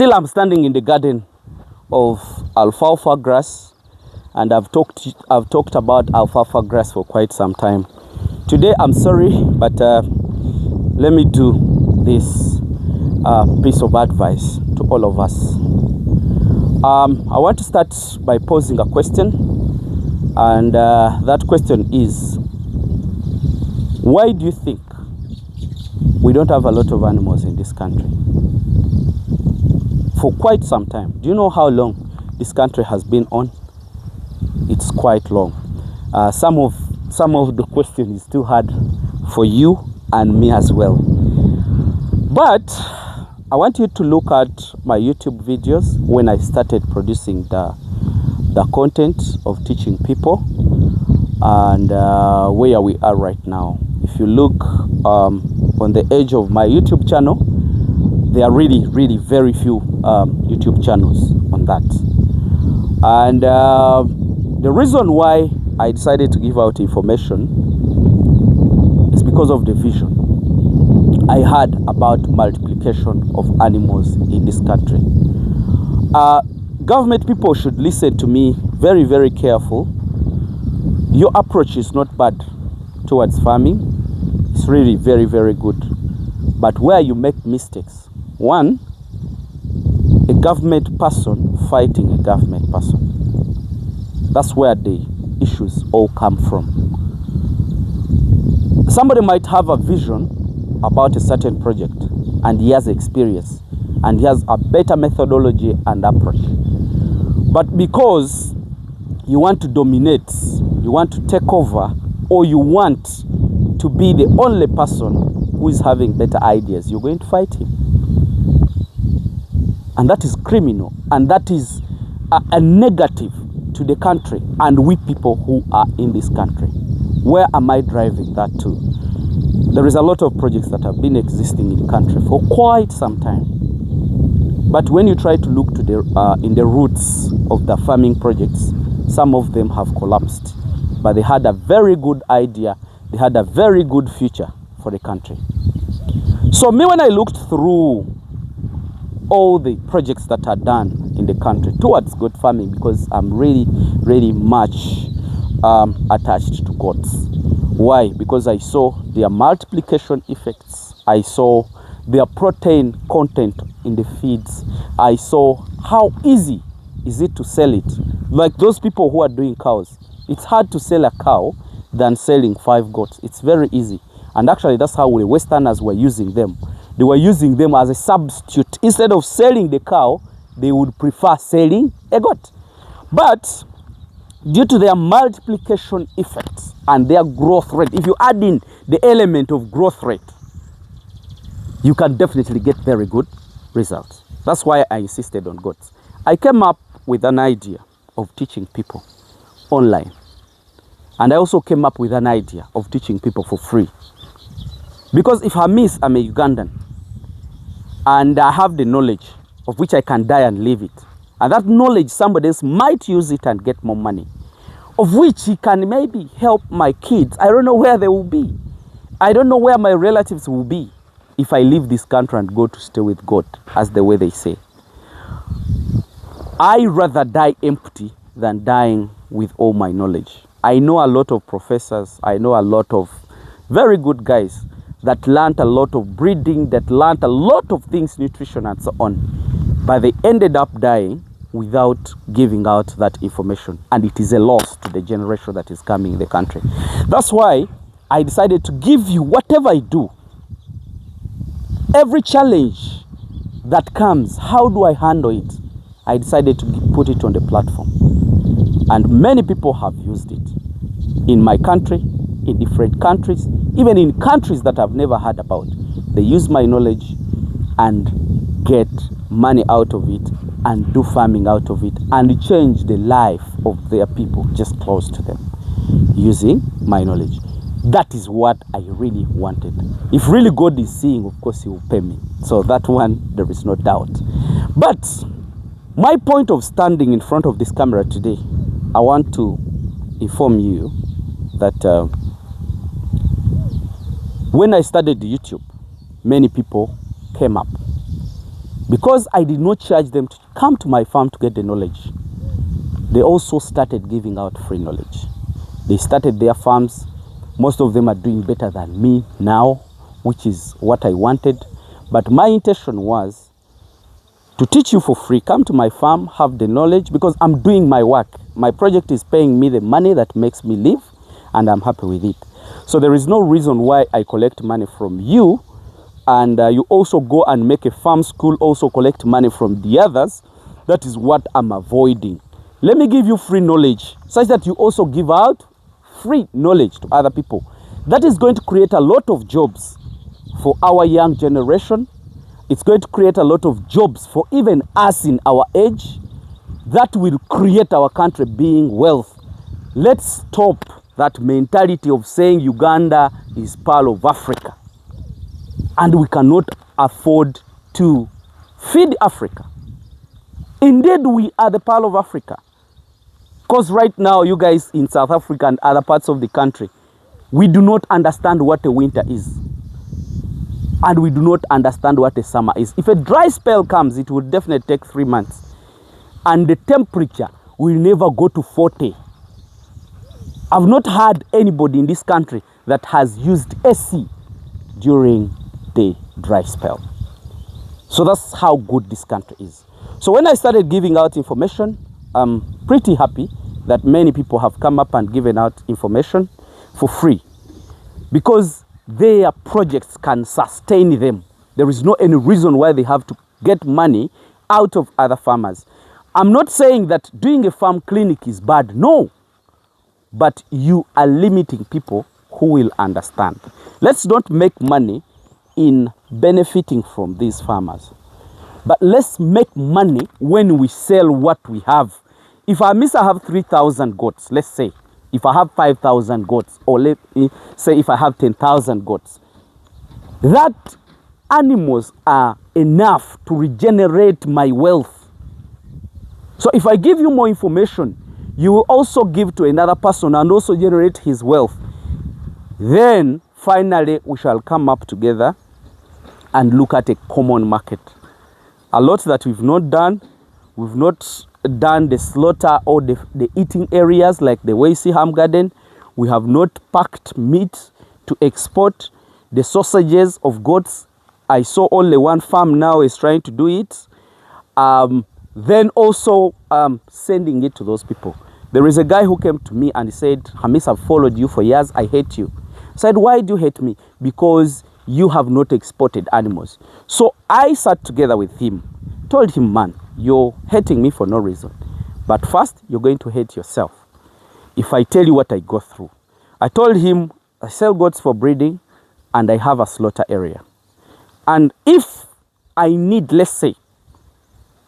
Still, I'm standing in the garden of alfalfa grass, and I've talked about alfalfa grass for quite some time. Today, I'm sorry, but let me do this piece of advice to all of us. I want to start by posing a question, and that question is, why do you think we don't have a lot of animals in this country? For quite some time. Do you know how long this country has been on? It's quite long. Some of the question is too hard for you and me as well. But I want you to look at my YouTube videos when I started producing the content of teaching people, and where we are right now. If you look on the edge of my YouTube channel, there are really very few YouTube channels on that. And the reason why I decided to give out information is because of the vision I had about multiplication of animals in this country. Government people should listen to me very careful. Your approach is not bad towards farming. It's really very good. But where you make mistakes, one, a government person fighting a government person. That's where the issues all come from. Somebody might have a vision about a certain project, and he has experience, and he has a better methodology and approach. But because you want to dominate, you want to take over, or you want to be the only person who is having better ideas, you're going to fight him. And that is criminal, and that is a negative to the country and we people who are in this country. Where am I driving that to? There is a lot of projects that have been existing in the country for quite some time. But when you try to look to in the roots of the farming projects, some of them have collapsed. But they had a very good idea. They had a very good future for the country. So me, when I looked through all the projects that are done in the country towards goat farming, because I'm really much attached to goats. Why? Because I saw their multiplication effects. I saw their protein content in the feeds. I saw how easy is it to sell it. Like those people who are doing cows, it's hard to sell a cow than selling 5 goats. It's very easy. And actually that's how the Westerners were using them. They were using them as a substitute. Instead of selling the cow, they would prefer selling a goat. But due to their multiplication effects and their growth rate, if you add in the element of growth rate, you can definitely get very good results. That's why I insisted on goats. I came up with an idea of teaching people online. And I also came up with an idea of teaching people for free. Because if I'm a Ugandan, and I have the knowledge of which I can die and leave it, and that knowledge somebody else might use it and get more money, of which he can maybe help my kids. I don't know where they will be. I don't know where my relatives will be if I leave this country and go to stay with God, as the way they say. I rather die empty than dying with all my knowledge. I know a lot of professors. I know a lot of very good guys that learned a lot of breeding, that learned a lot of things, nutrition and so on. But they ended up dying without giving out that information. And it is a loss to the generation that is coming in the country. That's why I decided to give you whatever I do. Every challenge that comes, how do I handle it? I decided to put it on the platform. And many people have used it in my country, in different countries, even in countries that I've never heard about. They use my knowledge and get money out of it and do farming out of it and change the life of their people just close to them using my knowledge. That is what I really wanted. If really God is seeing, of course he will pay me. So that one, there is no doubt. But my point of standing in front of this camera today, I want to inform you that when I started YouTube, many people came up. Because I did not charge them to come to my farm to get the knowledge, they also started giving out free knowledge. They started their farms. Most of them are doing better than me now, which is what I wanted. But my intention was to teach you for free. Come to my farm, have the knowledge, because I'm doing my work. My project is paying me the money that makes me live, and I'm happy with it. So there is no reason why I collect money from you, and you also go and make a farm school, also collect money from the others. That is what I'm avoiding. Let me give you free knowledge, such that you also give out free knowledge to other people. That is going to create a lot of jobs for our young generation. It's going to create a lot of jobs for even us in our age. That will create our country being wealth. Let's stop that mentality of saying Uganda is part of Africa and we cannot afford to feed Africa. Indeed, we are the part of Africa. Because right now, you guys in South Africa and other parts of the country, we do not understand what a winter is. And we do not understand what a summer is. If a dry spell comes, it will definitely take 3 months. And the temperature will never go to 40. I've not heard anybody in this country that has used AC during the dry spell. So that's how good this country is. So when I started giving out information, I'm pretty happy that many people have come up and given out information for free, because their projects can sustain them. There is no any reason why they have to get money out of other farmers. I'm not saying that doing a farm clinic is bad, no. But you are limiting people who will understand. Let's not make money in benefiting from these farmers. But let's make money when we sell what we have. If hamiisi have 3,000 goats, let's say, if I have 5,000 goats, or let me say if I have 10,000 goats, that animals are enough to regenerate my wealth. So if I give you more information, you will also give to another person and also generate his wealth. Then finally we shall come up together and look at a common market. A lot that we've not done the slaughter or the eating areas like the way you see Ham Garden. We have not packed meat to export. The sausages of goats, I saw only one farm now is trying to do it. Then also sending it to those people. There is a guy who came to me and he said, Hamiisi, I've followed you for years, I hate you. I said, why do you hate me? Because you have not exported animals. So I sat together with him, told him, man, you're hating me for no reason. But first, you're going to hate yourself if I tell you what I go through. I told him, I sell goats for breeding and I have a slaughter area. And if I need, let's say,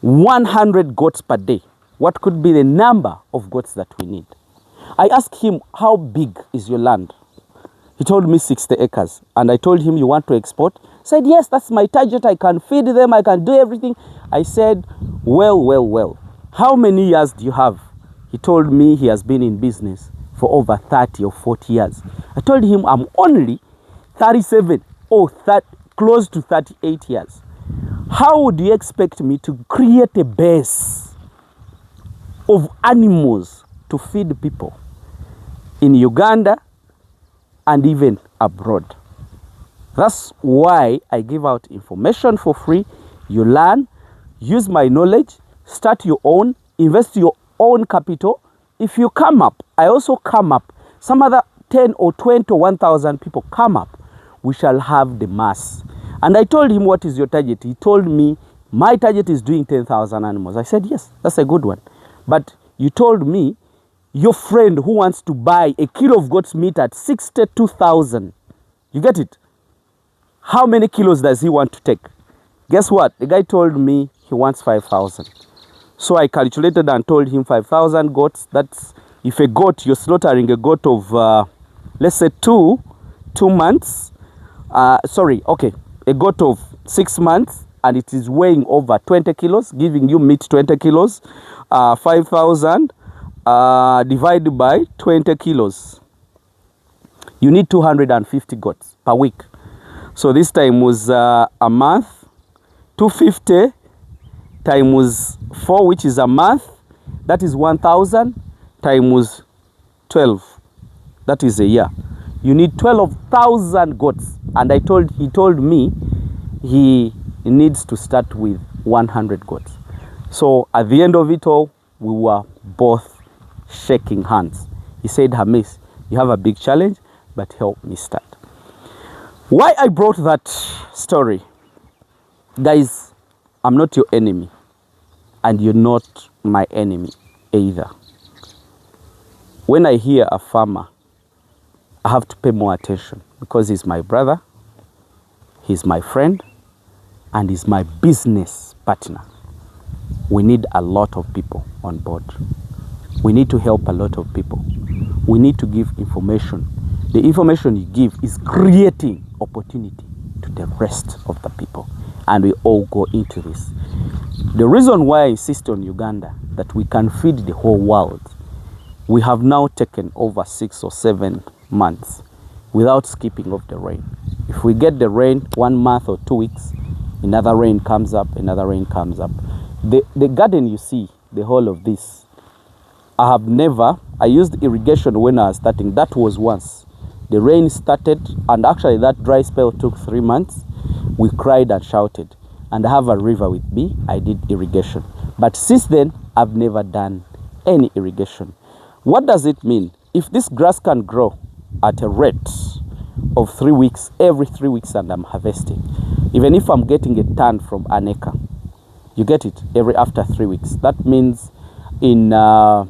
100 goats per day, what could be the number of goats that we need? I asked him, how big is your land? He told me 60 acres. And I told him, you want to export? He said, yes, that's my target. I can feed them. I can do everything. I said, well. How many years do you have? He told me he has been in business for over 30 or 40 years. I told him, I'm only 37 or close to 38 years. How would you expect me to create a base of animals to feed people in Uganda and even abroad? That's why I give out information for free. You learn, use my knowledge, start your own, invest your own capital. If you come up, I also come up. Some other 10 or 20 or 1,000 people come up. We shall have the mass. And I told him, what is your target? He told me, my target is doing 10,000 animals. I said, yes, that's a good one. But you told me, your friend who wants to buy a kilo of goat's meat at 62,000. You get it? How many kilos does he want to take? Guess what? The guy told me he wants 5,000. So I calculated and told him 5,000 goats. That's if a goat, you're slaughtering a goat of, let's say 2 months. A goat of 6 months, and it is weighing over 20 kilos, giving you meat 20 kilos. 5,000 divided by 20 kilos. You need 250 goats per week. So this time was a month, 250 times 4, which is a month, that is 1,000 times 12, that is a year. You need 12,000 goats. And he told me he needs to start with 100 goats. So at the end of it all, we were both shaking hands. He said, Hamiisi, you have a big challenge, but help me start. Why I brought that story? Guys, I'm not your enemy, and you're not my enemy either. When I hear a farmer, I have to pay more attention because he's my brother, he's my friend, and he's my business partner. We need a lot of people on board. We need to help a lot of people. We need to give information. The information you give is creating opportunity to the rest of the people. And we all go into this. The reason why I insist on Uganda, that we can feed the whole world, we have now taken over 6 or 7 months without skipping off the rain. If we get the rain 1 month or 2 weeks, another rain comes up, another rain comes up. The garden you see, the whole of this, I used irrigation when I was starting. That was once. The rain started, and actually that dry spell took 3 months. We cried and shouted. And I have a river with me. I did irrigation. But since then, I've never done any irrigation. What does it mean? If this grass can grow at a rate of 3 weeks, every 3 weeks, and I'm harvesting, even if I'm getting a ton from an acre, you get it after 3 weeks. That means in a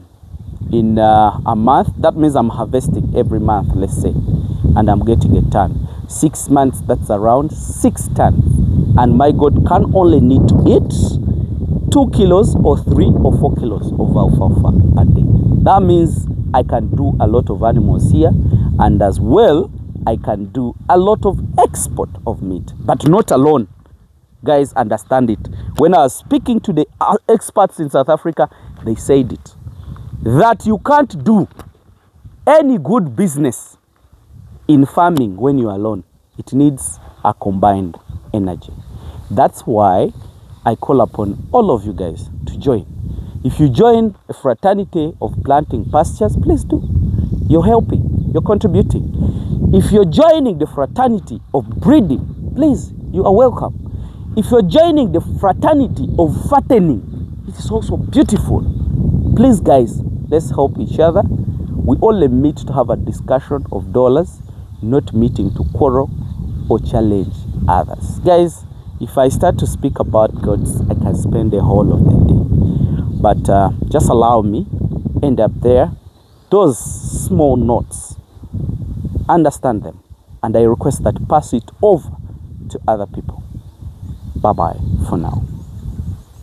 month, that means I'm harvesting every month, let's say, and I'm getting a ton. 6 months, that's around 6 tons. And my goat can only need to eat 2 kilos or 3 or 4 kilos of alfalfa a day. That means I can do a lot of animals here, and as well, I can do a lot of export of meat, but not alone. Guys, understand it. When I was speaking to the experts in South Africa, they said it, that you can't do any good business in farming when you're alone. It needs a combined energy. That's why I call upon all of you guys to join. If you join a fraternity of planting pastures, please do. You're helping, you're contributing. If you're joining the fraternity of breeding, please, you are welcome. If you're joining the fraternity of fattening, it is also beautiful. Please, guys, let's help each other. We only meet to have a discussion of dollars, not meeting to quarrel or challenge others. Guys, if I start to speak about gods, I can spend the whole of the day. But just allow me, end up there. Those small notes, understand them. And I request that pass it over to other people. Bye-bye for now.